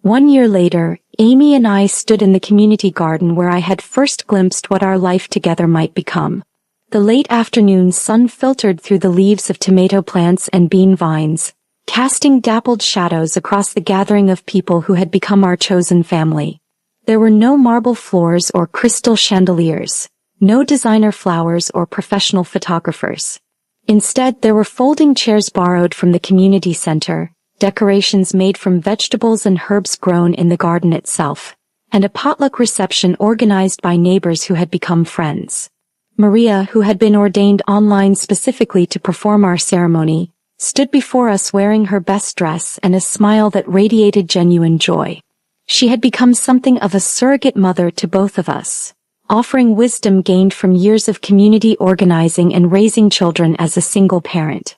1 year later, Amy and I stood in the community garden where I had first glimpsed what our life together might become. The late afternoon sun filtered through the leaves of tomato plants and bean vines, casting dappled shadows across the gathering of people who had become our chosen family. There were no marble floors or crystal chandeliers, no designer flowers or professional photographers. Instead, there were folding chairs borrowed from the community center, decorations made from vegetables and herbs grown in the garden itself, and a potluck reception organized by neighbors who had become friends. Maria, who had been ordained online specifically to perform our ceremony, stood before us wearing her best dress and a smile that radiated genuine joy. She had become something of a surrogate mother to both of us, offering wisdom gained from years of community organizing and raising children as a single parent.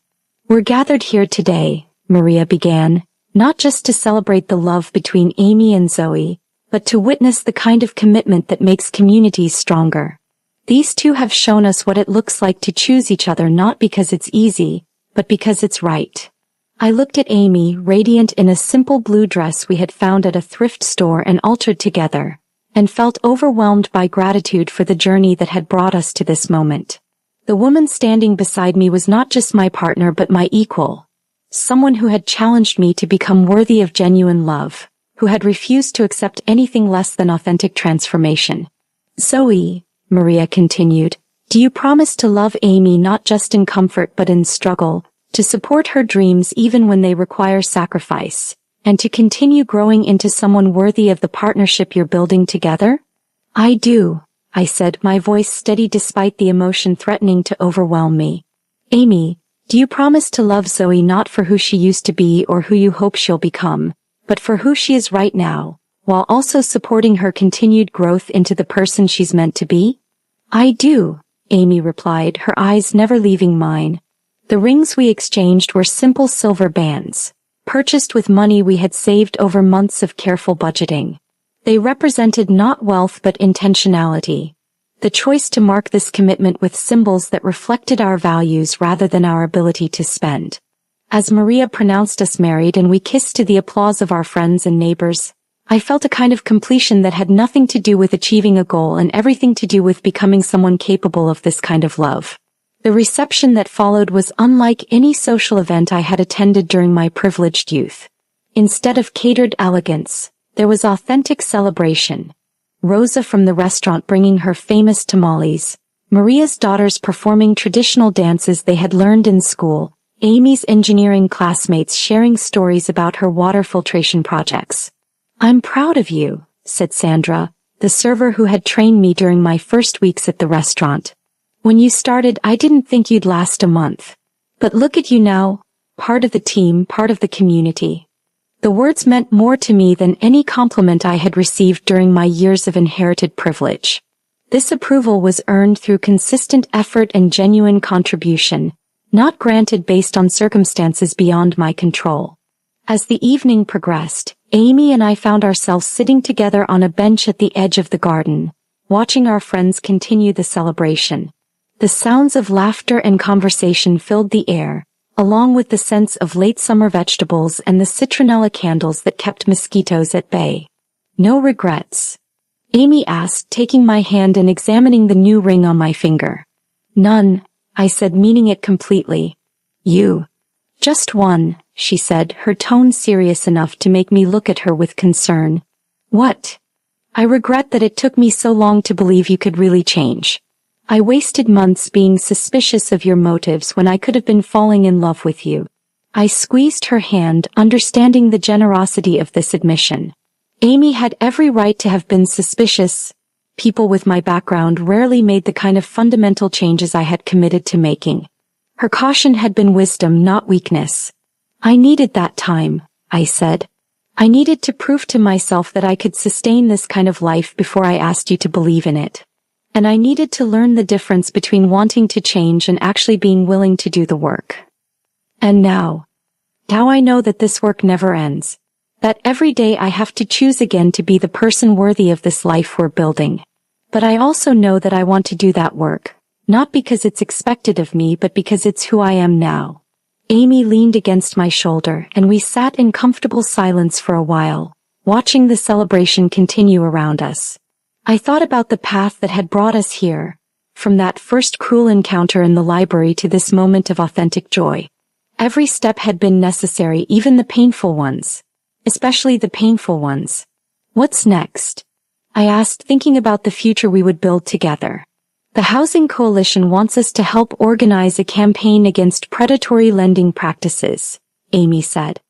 "We're gathered here today," Maria began, "not just to celebrate the love between Amy and Zoe, but to witness the kind of commitment that makes communities stronger. These two have shown us what it looks like to choose each other not because it's easy, but because it's right." I looked at Amy, radiant in a simple blue dress we had found at a thrift store and altered together, and felt overwhelmed by gratitude for the journey that had brought us to this moment. The woman standing beside me was not just my partner but my equal, someone who had challenged me to become worthy of genuine love, who had refused to accept anything less than authentic transformation. "Zoe," Maria continued, "do you promise to love Amy not just in comfort but in struggle, to support her dreams even when they require sacrifice, and to continue growing into someone worthy of the partnership you're building together?" "I do," I said, my voice steady despite the emotion threatening to overwhelm me. "Amy, do you promise to love Zoe not for who she used to be or who you hope she'll become, but for who she is right now, while also supporting her continued growth into the person she's meant to be?" "I do," Amy replied, her eyes never leaving mine. The rings we exchanged were simple silver bands, purchased with money we had saved over months of careful budgeting. They represented not wealth but intentionality, the choice to mark this commitment with symbols that reflected our values rather than our ability to spend. As Maria pronounced us married and we kissed to the applause of our friends and neighbors, I felt a kind of completion that had nothing to do with achieving a goal and everything to do with becoming someone capable of this kind of love. The reception that followed was unlike any social event I had attended during my privileged youth. Instead of catered elegance, there was authentic celebration. Rosa from the restaurant bringing her famous tamales, Maria's daughters performing traditional dances they had learned in school, Amy's engineering classmates sharing stories about her water filtration projects. "I'm proud of you," said Sandra, the server who had trained me during my first weeks at the restaurant. "When you started, I didn't think you'd last a month. But look at you now, part of the team, part of the community." The words meant more to me than any compliment I had received during my years of inherited privilege. This approval was earned through consistent effort and genuine contribution, not granted based on circumstances beyond my control. As the evening progressed, Amy and I found ourselves sitting together on a bench at the edge of the garden, watching our friends continue the celebration. The sounds of laughter and conversation filled the air, along with the scents of late summer vegetables and the citronella candles that kept mosquitoes at bay. "No regrets?" Amy asked, taking my hand and examining the new ring on my finger. "None," I said, meaning it completely. "You?" "Just one," she said, her tone serious enough to make me look at her with concern. "What?" "I regret that it took me so long to believe you could really change. I wasted months being suspicious of your motives when I could have been falling in love with you." I squeezed her hand, understanding the generosity of this admission. Amy had every right to have been suspicious. People with my background rarely made the kind of fundamental changes I had committed to making. Her caution had been wisdom, not weakness. "I needed that time," I said. "I needed to prove to myself that I could sustain this kind of life before I asked you to believe in it. And I needed to learn the difference between wanting to change and actually being willing to do the work. And now I know that this work never ends. That every day I have to choose again to be the person worthy of this life we're building. But I also know that I want to do that work, not because it's expected of me but because it's who I am now." Amy leaned against my shoulder and we sat in comfortable silence for a while, watching the celebration continue around us. I thought about the path that had brought us here, from that first cruel encounter in the library to this moment of authentic joy. Every step had been necessary, even the painful ones. Especially the painful ones. What's next? I asked, thinking about the future we would build together. The Housing Coalition wants us to help organize a campaign against predatory lending practices, Amy said.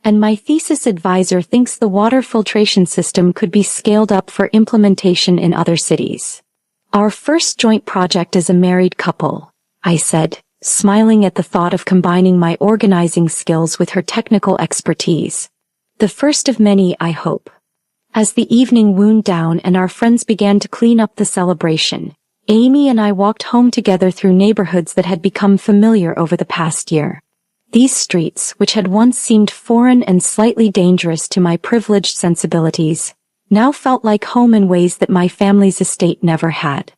And my thesis advisor thinks the water filtration system could be scaled up for implementation in other cities. Our first joint project as a married couple, I said, smiling at the thought of combining my organizing skills with her technical expertise. The first of many, I hope. As the evening wound down and our friends began to clean up the celebration, Amy and I walked home together through neighborhoods that had become familiar over the past year. These streets, which had once seemed foreign and slightly dangerous to my privileged sensibilities, now felt like home in ways that my family's estate never had.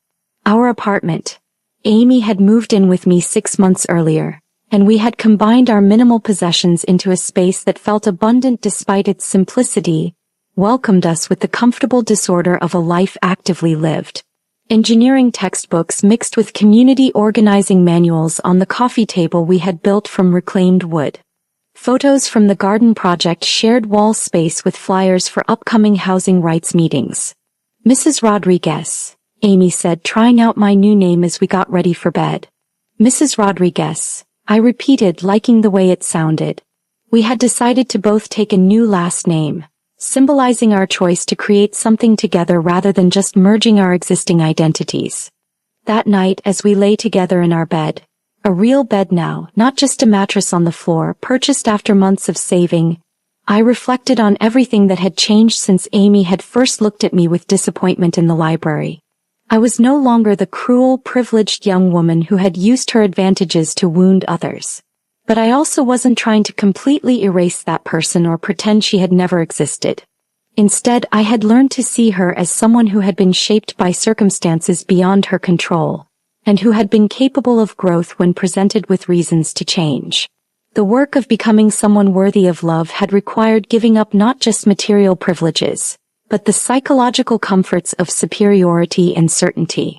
Our apartment. Amy had moved in with me 6 months earlier, and we had combined our minimal possessions into a space that felt abundant despite its simplicity, welcomed us with the comfortable disorder of a life actively lived. Engineering textbooks mixed with community organizing manuals on the coffee table we had built from reclaimed wood. Photos from the garden project shared wall space with flyers for upcoming housing rights meetings. Mrs. Rodriguez, Amy said, trying out my new name as we got ready for bed. Mrs. Rodriguez, I repeated, liking the way it sounded. We had decided to both take a new last name, symbolizing our choice to create something together rather than just merging our existing identities. That night, as we lay together in our bed, a real bed now, not just a mattress on the floor purchased after months of saving, I reflected on everything that had changed since Amy had first looked at me with disappointment in the library. I was no longer the cruel, privileged young woman who had used her advantages to wound others. But I also wasn't trying to completely erase that person or pretend she had never existed. Instead, I had learned to see her as someone who had been shaped by circumstances beyond her control, and who had been capable of growth when presented with reasons to change. The work of becoming someone worthy of love had required giving up not just material privileges, but the psychological comforts of superiority and certainty.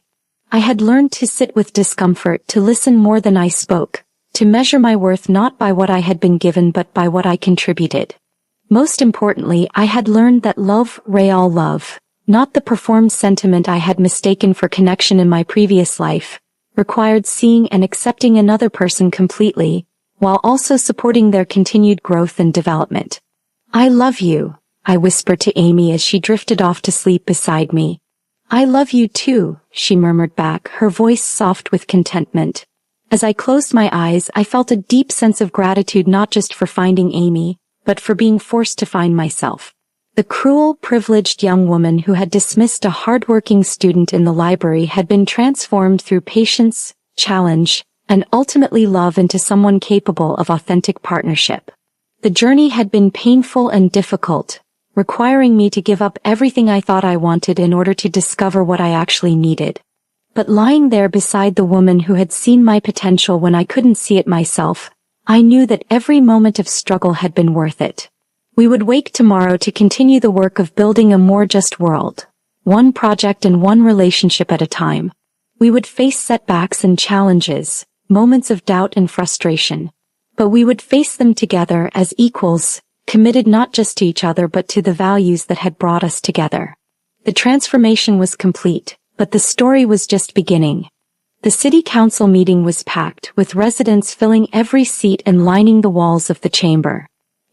I had learned to sit with discomfort, to listen more than I spoke, to measure my worth not by what I had been given but by what I contributed. Most importantly, I had learned that love, real love, not the performed sentiment I had mistaken for connection in my previous life, required seeing and accepting another person completely, while also supporting their continued growth and development. I love you, I whispered to Amy as she drifted off to sleep beside me. I love you too, she murmured back, her voice soft with contentment. As I closed my eyes, I felt a deep sense of gratitude not just for finding Amy, but for being forced to find myself. The cruel, privileged young woman who had dismissed a hardworking student in the library had been transformed through patience, challenge, and ultimately love into someone capable of authentic partnership. The journey had been painful and difficult, requiring me to give up everything I thought I wanted in order to discover what I actually needed. But lying there beside the woman who had seen my potential when I couldn't see it myself, I knew that every moment of struggle had been worth it. We would wake tomorrow to continue the work of building a more just world, one project and one relationship at a time. We would face setbacks and challenges, moments of doubt and frustration, but we would face them together as equals, committed not just to each other but to the values that had brought us together. The transformation was complete. But the story was just beginning. The city council meeting was packed, with residents filling every seat and lining the walls of the chamber.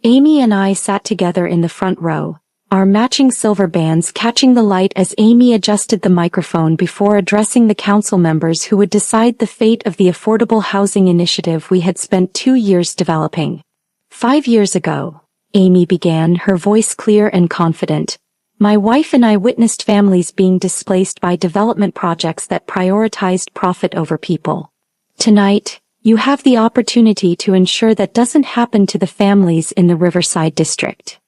Amy and I sat together in the front row, our matching silver bands catching the light as Amy adjusted the microphone before addressing the council members who would decide the fate of the affordable housing initiative we had spent 2 years developing. 5 years ago, Amy began, her voice clear and confident. My wife and I witnessed families being displaced by development projects that prioritized profit over people. Tonight, you have the opportunity to ensure that doesn't happen to the families in the Riverside district.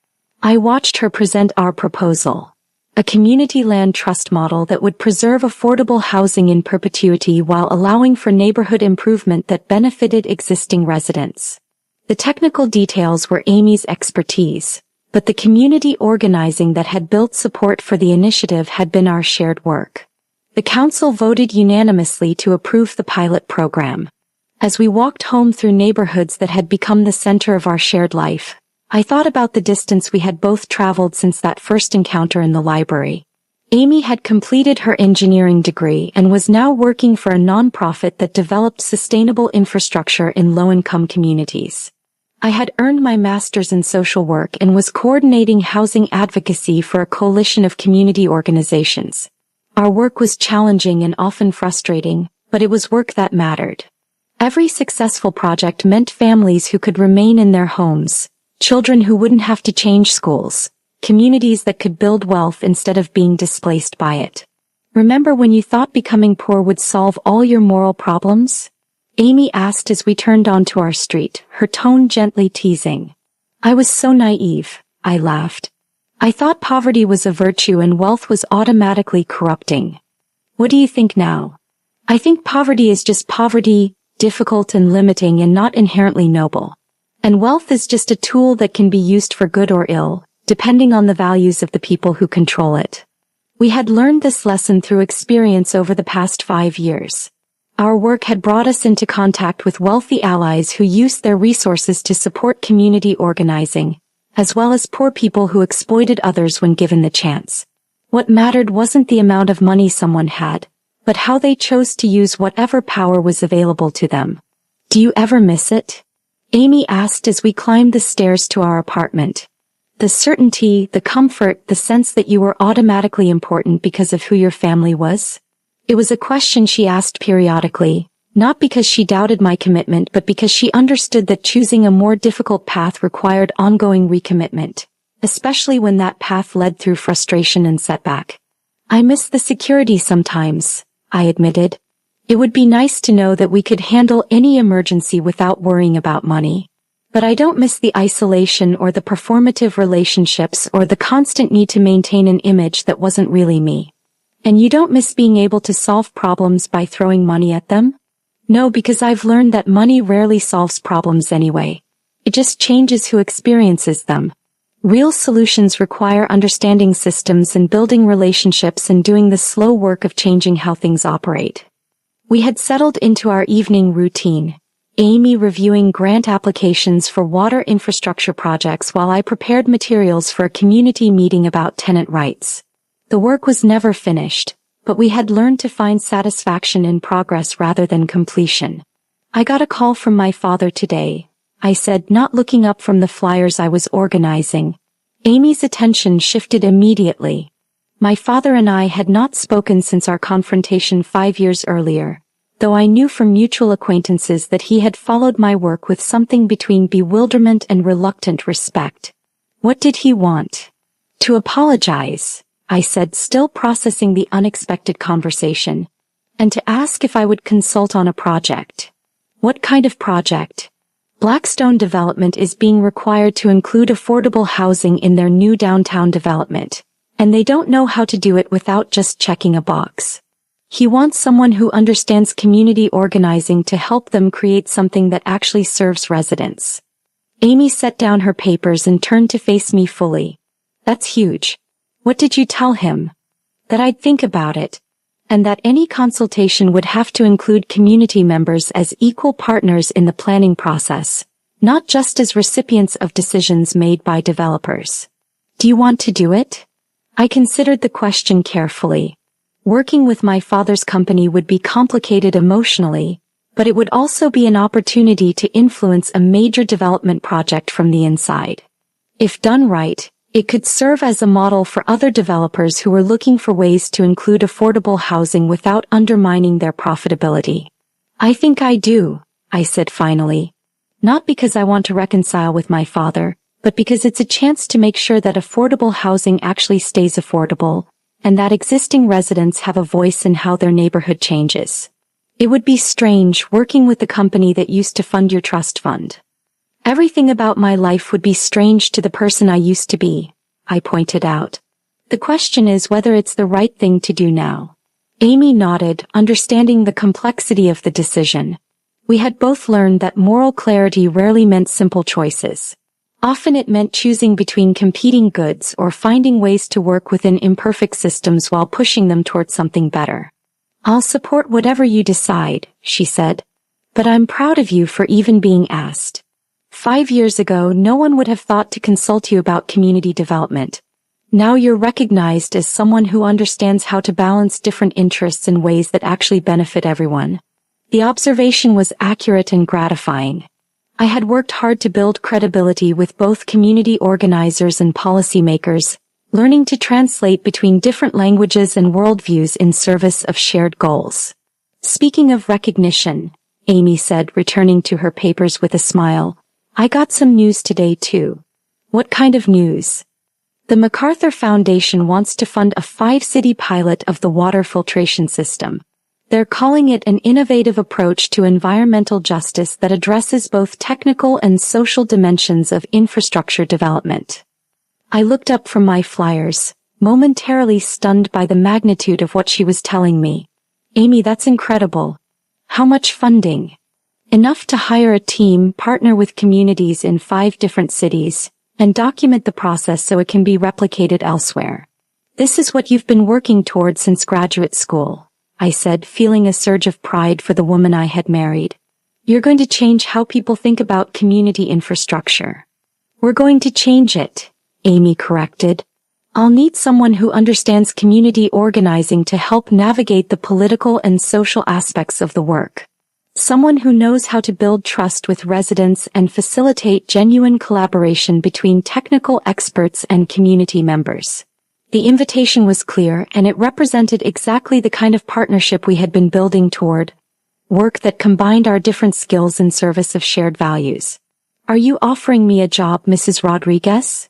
I watched her present our proposal, a community land trust model that would preserve affordable housing in perpetuity while allowing for neighborhood improvement that benefited existing residents. The technical details were Amy's expertise, But the community organizing that had built support for the initiative had been our shared work. The council voted unanimously to approve the pilot program. As we walked home through neighborhoods that had become the center of our shared life, I thought about the distance we had both traveled since that first encounter in the library. Amy had completed her engineering degree and was now working for a nonprofit that developed sustainable infrastructure in low-income communities. I had earned my master's in social work and was coordinating housing advocacy for a coalition of community organizations. Our work was challenging and often frustrating, but it was work that mattered. Every successful project meant families who could remain in their homes, children who wouldn't have to change schools, communities that could build wealth instead of being displaced by it. Remember when you thought becoming poor would solve all your moral problems? Amy asked as we turned onto our street, her tone gently teasing. I was so naive, I laughed. I thought poverty was a virtue and wealth was automatically corrupting. What do you think now? I think poverty is just poverty, difficult and limiting and not inherently noble. And wealth is just a tool that can be used for good or ill, depending on the values of the people who control it. We had learned this lesson through experience over the past 5 years. Our work had brought us into contact with wealthy allies who used their resources to support community organizing, as well as poor people who exploited others when given the chance. What mattered wasn't the amount of money someone had, but how they chose to use whatever power was available to them. Do you ever miss it? Amy asked as we climbed the stairs to our apartment. The certainty, the comfort, the sense that you were automatically important because of who your family was? It was a question she asked periodically, not because she doubted my commitment but because she understood that choosing a more difficult path required ongoing recommitment, especially when that path led through frustration and setback. I miss the security sometimes, I admitted. It would be nice to know that we could handle any emergency without worrying about money. But I don't miss the isolation or the performative relationships or the constant need to maintain an image that wasn't really me. And you don't miss being able to solve problems by throwing money at them? No, because I've learned that money rarely solves problems anyway. It just changes who experiences them. Real solutions require understanding systems and building relationships and doing the slow work of changing how things operate. We had settled into our evening routine, Amy reviewing grant applications for water infrastructure projects while I prepared materials for a community meeting about tenant rights. The work was never finished, but we had learned to find satisfaction in progress rather than completion. I got a call from my father today, I said, not looking up from the flyers I was organizing. Amy's attention shifted immediately. My father and I had not spoken since our confrontation 5 years earlier, though I knew from mutual acquaintances that he had followed my work with something between bewilderment and reluctant respect. What did he want? To apologize, I said, still processing the unexpected conversation, and to ask if I would consult on a project. What kind of project? Blackstone Development is being required to include affordable housing in their new downtown development, and they don't know how to do it without just checking a box. He wants someone who understands community organizing to help them create something that actually serves residents. Amy set down her papers and turned to face me fully. That's huge. What did you tell him? That I'd think about it, and that any consultation would have to include community members as equal partners in the planning process, not just as recipients of decisions made by developers. Do you want to do it? I considered the question carefully. Working with my father's company would be complicated emotionally, but it would also be an opportunity to influence a major development project from the inside. If done right, it could serve as a model for other developers who were looking for ways to include affordable housing without undermining their profitability. I think I do, I said finally. Not because I want to reconcile with my father, but because it's a chance to make sure that affordable housing actually stays affordable, and that existing residents have a voice in how their neighborhood changes. It would be strange working with the company that used to fund your trust fund. Everything about my life would be strange to the person I used to be, I pointed out. The question is whether it's the right thing to do now. Amy nodded, understanding the complexity of the decision. We had both learned that moral clarity rarely meant simple choices. Often it meant choosing between competing goods or finding ways to work within imperfect systems while pushing them toward something better. "I'll support whatever you decide," she said. "But I'm proud of you for even being asked. 5 years ago, no one would have thought to consult you about community development. Now you're recognized as someone who understands how to balance different interests in ways that actually benefit everyone." The observation was accurate and gratifying. I had worked hard to build credibility with both community organizers and policymakers, learning to translate between different languages and worldviews in service of shared goals. "Speaking of recognition," Amy said, returning to her papers with a smile, "I got some news today too." "What kind of news?" "The MacArthur Foundation wants to fund a 5-city pilot of the water filtration system. They're calling it an innovative approach to environmental justice that addresses both technical and social dimensions of infrastructure development." I looked up from my flyers, momentarily stunned by the magnitude of what she was telling me. "Amy, that's incredible. How much funding?" "Enough to hire a team, partner with communities in 5 different cities, and document the process so it can be replicated elsewhere. This is what you've been working toward since graduate school," I said, feeling a surge of pride for the woman I had married. "You're going to change how people think about community infrastructure." "We're going to change it," Amy corrected. "I'll need someone who understands community organizing to help navigate the political and social aspects of the work. Someone who knows how to build trust with residents and facilitate genuine collaboration between technical experts and community members." The invitation was clear, and it represented exactly the kind of partnership we had been building toward. Work that combined our different skills in service of shared values. "Are you offering me a job, Mrs. Rodriguez?"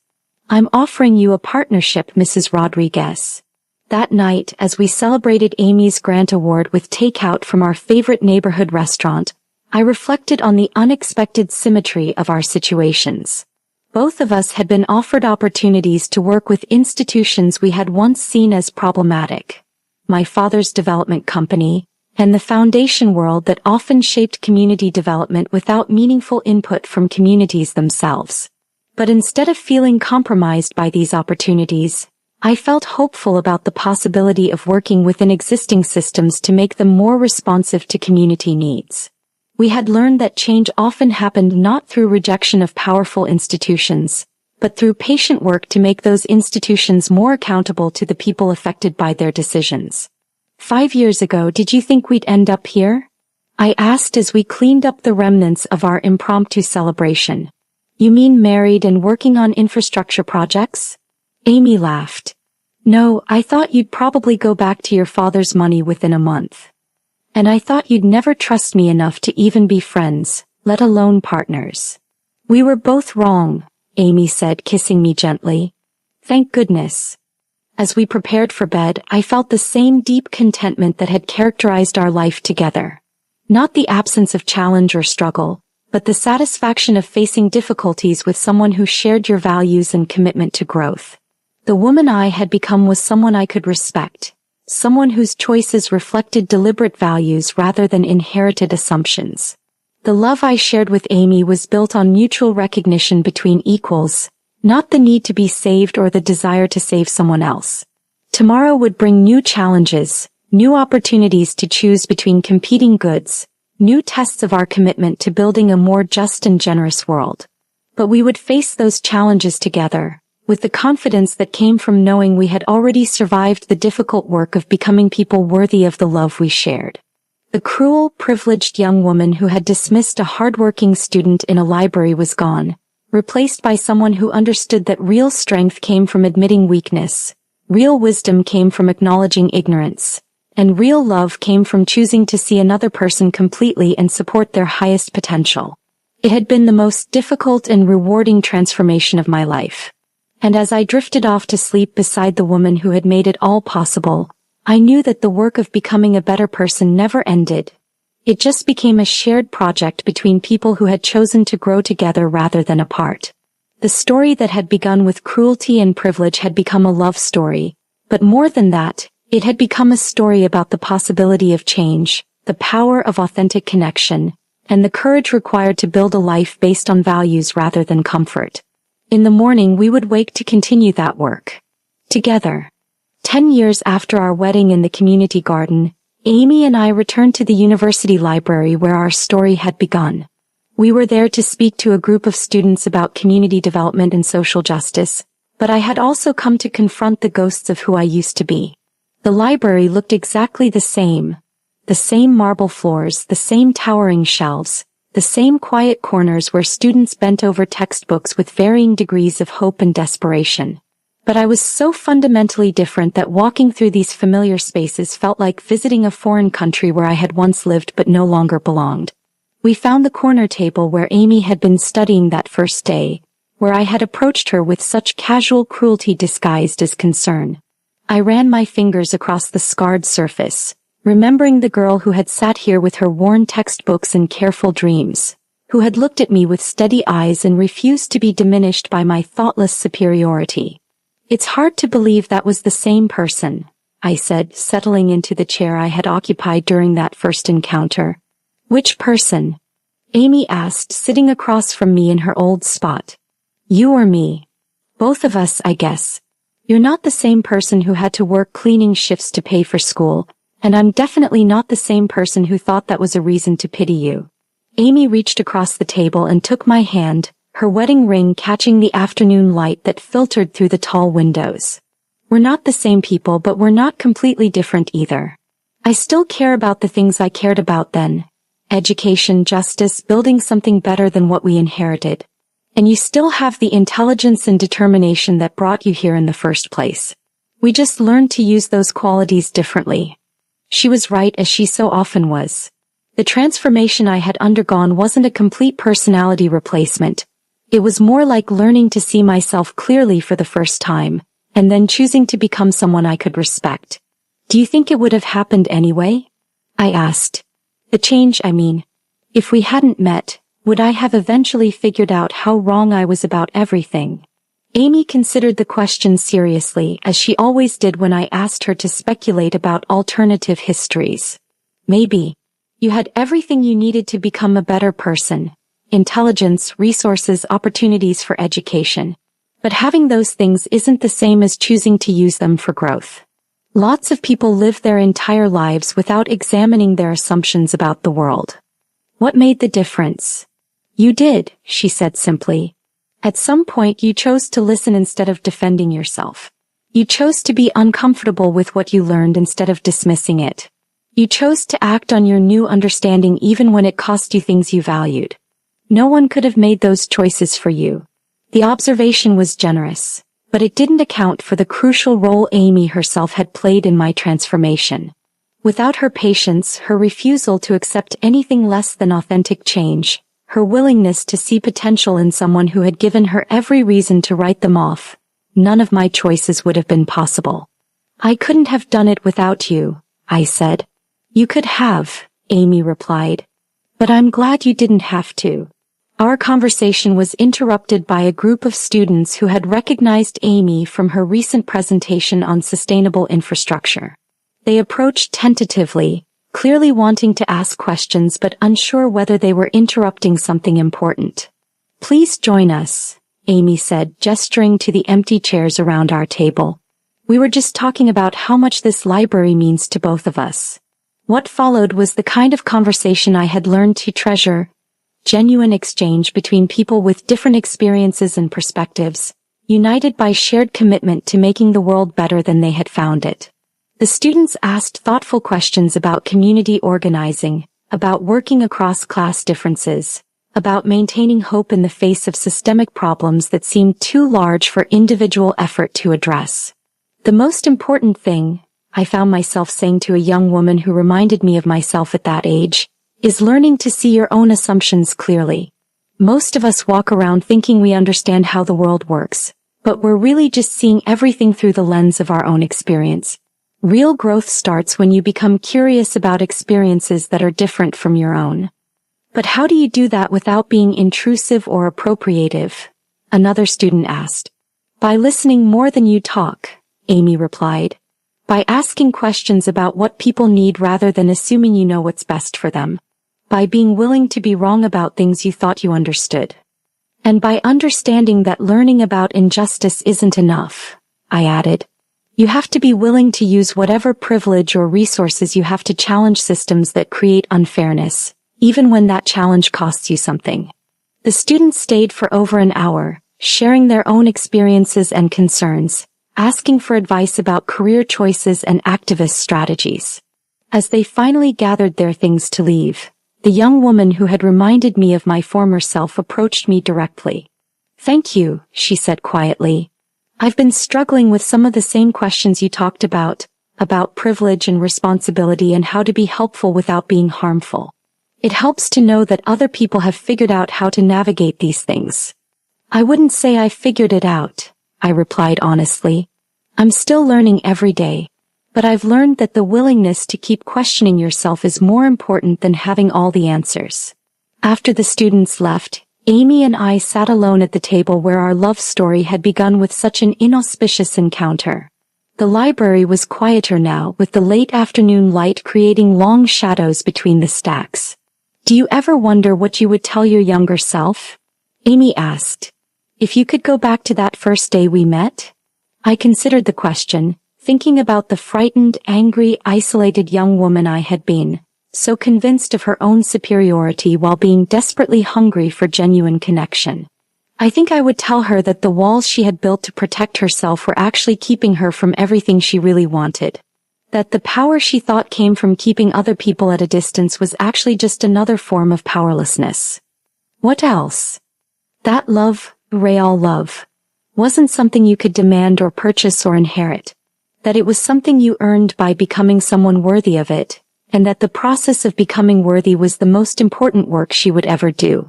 "I'm offering you a partnership, Mrs. Rodriguez." That night, as we celebrated Amy's grant award with takeout from our favorite neighborhood restaurant, I reflected on the unexpected symmetry of our situations. Both of us had been offered opportunities to work with institutions we had once seen as problematic. My father's development company, and the foundation world that often shaped community development without meaningful input from communities themselves. But instead of feeling compromised by these opportunities, I felt hopeful about the possibility of working within existing systems to make them more responsive to community needs. We had learned that change often happened not through rejection of powerful institutions, but through patient work to make those institutions more accountable to the people affected by their decisions. 5 years ago, did you think we'd end up here?" I asked as we cleaned up the remnants of our impromptu celebration. "You mean married and working on infrastructure projects?" Amy laughed. "No, I thought you'd probably go back to your father's money within a month. And I thought you'd never trust me enough to even be friends, let alone partners." "We were both wrong," Amy said, kissing me gently. "Thank goodness." As we prepared for bed, I felt the same deep contentment that had characterized our life together. Not the absence of challenge or struggle, but the satisfaction of facing difficulties with someone who shared your values and commitment to growth. The woman I had become was someone I could respect. Someone whose choices reflected deliberate values rather than inherited assumptions. The love I shared with Amy was built on mutual recognition between equals, not the need to be saved or the desire to save someone else. Tomorrow would bring new challenges, new opportunities to choose between competing goods, new tests of our commitment to building a more just and generous world. But we would face those challenges together, with the confidence that came from knowing we had already survived the difficult work of becoming people worthy of the love we shared. The cruel, privileged young woman who had dismissed a hardworking student in a library was gone, replaced by someone who understood that real strength came from admitting weakness, real wisdom came from acknowledging ignorance, and real love came from choosing to see another person completely and support their highest potential. It had been the most difficult and rewarding transformation of my life. And as I drifted off to sleep beside the woman who had made it all possible, I knew that the work of becoming a better person never ended. It just became a shared project between people who had chosen to grow together rather than apart. The story that had begun with cruelty and privilege had become a love story, but more than that, it had become a story about the possibility of change, the power of authentic connection, and the courage required to build a life based on values rather than comfort. In the morning we would wake to continue that work. Together. 10 years after our wedding in the community garden, Amy and I returned to the university library where our story had begun. We were there to speak to a group of students about community development and social justice, but I had also come to confront the ghosts of who I used to be. The library looked exactly the same. The same marble floors, the same towering shelves, the same quiet corners where students bent over textbooks with varying degrees of hope and desperation. But I was so fundamentally different that walking through these familiar spaces felt like visiting a foreign country where I had once lived but no longer belonged. We found the corner table where Amy had been studying that first day, where I had approached her with such casual cruelty disguised as concern. I ran my fingers across the scarred surface, remembering the girl who had sat here with her worn textbooks and careful dreams, who had looked at me with steady eyes and refused to be diminished by my thoughtless superiority. It's hard to believe that was the same person, I said, settling into the chair I had occupied during that first encounter. Which person? Amy asked, sitting across from me in her old spot. You or me? Both of us, I guess. You're not the same person who had to work cleaning shifts to pay for school, and I'm definitely not the same person who thought that was a reason to pity you. Amy reached across the table and took my hand, her wedding ring catching the afternoon light that filtered through the tall windows. We're not the same people, but we're not completely different either. I still care about the things I cared about then. Education, justice, building something better than what we inherited. And you still have the intelligence and determination that brought you here in the first place. We just learned to use those qualities differently. She was right, as she so often was. The transformation I had undergone wasn't a complete personality replacement. It was more like learning to see myself clearly for the first time, and then choosing to become someone I could respect. Do you think it would have happened anyway? I asked. The change, I mean. If we hadn't met, would I have eventually figured out how wrong I was about everything? Amy considered the question seriously, as she always did when I asked her to speculate about alternative histories. Maybe. You had everything you needed to become a better person. Intelligence, resources, opportunities for education. But having those things isn't the same as choosing to use them for growth. Lots of people live their entire lives without examining their assumptions about the world. What made the difference? You did, she said simply. At some point you chose to listen instead of defending yourself. You chose to be uncomfortable with what you learned instead of dismissing it. You chose to act on your new understanding even when it cost you things you valued. No one could have made those choices for you. The observation was generous, but it didn't account for the crucial role Amy herself had played in my transformation. Without her patience, her refusal to accept anything less than authentic change, her willingness to see potential in someone who had given her every reason to write them off, none of my choices would have been possible. I couldn't have done it without you, I said. You could have, Amy replied. But I'm glad you didn't have to. Our conversation was interrupted by a group of students who had recognized Amy from her recent presentation on sustainable infrastructure. They approached tentatively, clearly wanting to ask questions but unsure whether they were interrupting something important. Please join us, Amy said, gesturing to the empty chairs around our table. We were just talking about how much this library means to both of us. What followed was the kind of conversation I had learned to treasure. Genuine exchange between people with different experiences and perspectives, united by shared commitment to making the world better than they had found it. The students asked thoughtful questions about community organizing, about working across class differences, about maintaining hope in the face of systemic problems that seemed too large for individual effort to address. The most important thing, I found myself saying to a young woman who reminded me of myself at that age, is learning to see your own assumptions clearly. Most of us walk around thinking we understand how the world works, but we're really just seeing everything through the lens of our own experience. Real growth starts when you become curious about experiences that are different from your own. But how do you do that without being intrusive or appropriative? Another student asked. By listening more than you talk, Amy replied. By asking questions about what people need rather than assuming you know what's best for them. By being willing to be wrong about things you thought you understood. And by understanding that learning about injustice isn't enough, I added, you have to be willing to use whatever privilege or resources you have to challenge systems that create unfairness, even when that challenge costs you something. The students stayed for over an hour, sharing their own experiences and concerns, asking for advice about career choices and activist strategies. As they finally gathered their things to leave, the young woman who had reminded me of my former self approached me directly. "Thank you," she said quietly. "I've been struggling with some of the same questions you talked about privilege and responsibility and how to be helpful without being harmful. It helps to know that other people have figured out how to navigate these things." "I wouldn't say I figured it out," I replied honestly. "I'm still learning every day. But I've learned that the willingness to keep questioning yourself is more important than having all the answers." After the students left, Amy and I sat alone at the table where our love story had begun with such an inauspicious encounter. The library was quieter now, with the late afternoon light creating long shadows between the stacks. "Do you ever wonder what you would tell your younger self?" Amy asked. "If you could go back to that first day we met?" I considered the question, thinking about the frightened, angry, isolated young woman I had been, so convinced of her own superiority while being desperately hungry for genuine connection. I think I would tell her that the walls she had built to protect herself were actually keeping her from everything she really wanted. That the power she thought came from keeping other people at a distance was actually just another form of powerlessness. What else? That love, real love, wasn't something you could demand or purchase or inherit. That it was something you earned by becoming someone worthy of it, and that the process of becoming worthy was the most important work she would ever do.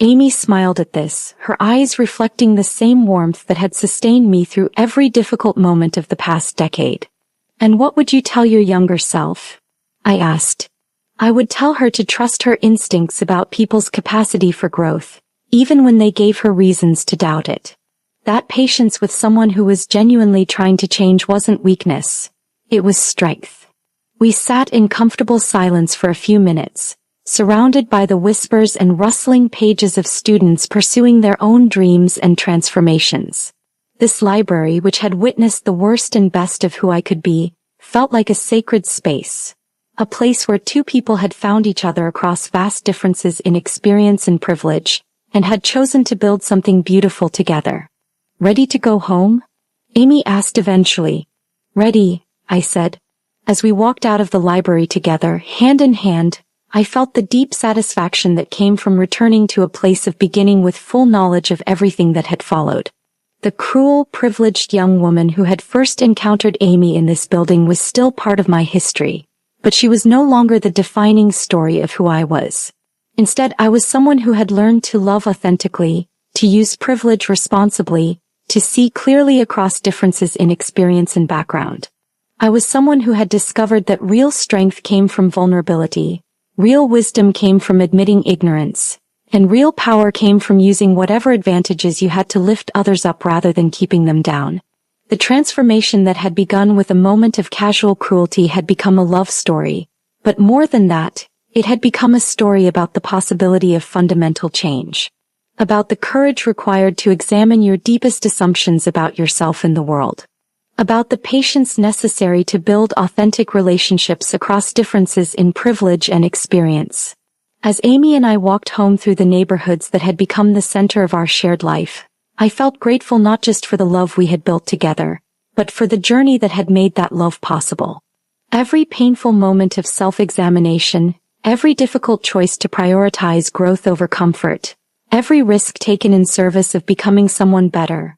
Amy smiled at this, her eyes reflecting the same warmth that had sustained me through every difficult moment of the past decade. "And what would you tell your younger self?" I asked. "I would tell her to trust her instincts about people's capacity for growth, even when they gave her reasons to doubt it. That patience with someone who was genuinely trying to change wasn't weakness, it was strength." We sat in comfortable silence for a few minutes, surrounded by the whispers and rustling pages of students pursuing their own dreams and transformations. This library, which had witnessed the worst and best of who I could be, felt like a sacred space. A place where two people had found each other across vast differences in experience and privilege, and had chosen to build something beautiful together. "Ready to go home?" Amy asked eventually. "Ready," I said. As we walked out of the library together, hand in hand, I felt the deep satisfaction that came from returning to a place of beginning with full knowledge of everything that had followed. The cruel, privileged young woman who had first encountered Amy in this building was still part of my history, but she was no longer the defining story of who I was. Instead, I was someone who had learned to love authentically, to use privilege responsibly, to see clearly across differences in experience and background. I was someone who had discovered that real strength came from vulnerability, real wisdom came from admitting ignorance, and real power came from using whatever advantages you had to lift others up rather than keeping them down. The transformation that had begun with a moment of casual cruelty had become a love story, but more than that, it had become a story about the possibility of fundamental change. About the courage required to examine your deepest assumptions about yourself and the world. About the patience necessary to build authentic relationships across differences in privilege and experience. As Amy and I walked home through the neighborhoods that had become the center of our shared life, I felt grateful not just for the love we had built together, but for the journey that had made that love possible. Every painful moment of self-examination, every difficult choice to prioritize growth over comfort, every risk taken in service of becoming someone better.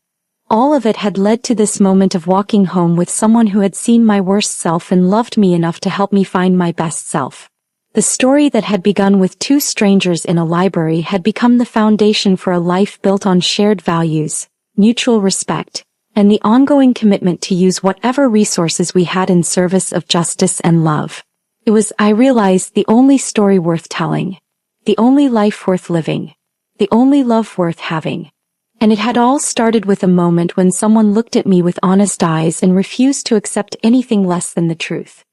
All of it had led to this moment of walking home with someone who had seen my worst self and loved me enough to help me find my best self. The story that had begun with two strangers in a library had become the foundation for a life built on shared values, mutual respect, and the ongoing commitment to use whatever resources we had in service of justice and love. It was, I realized, the only story worth telling, the only life worth living, the only love worth having. And it had all started with a moment when someone looked at me with honest eyes and refused to accept anything less than the truth.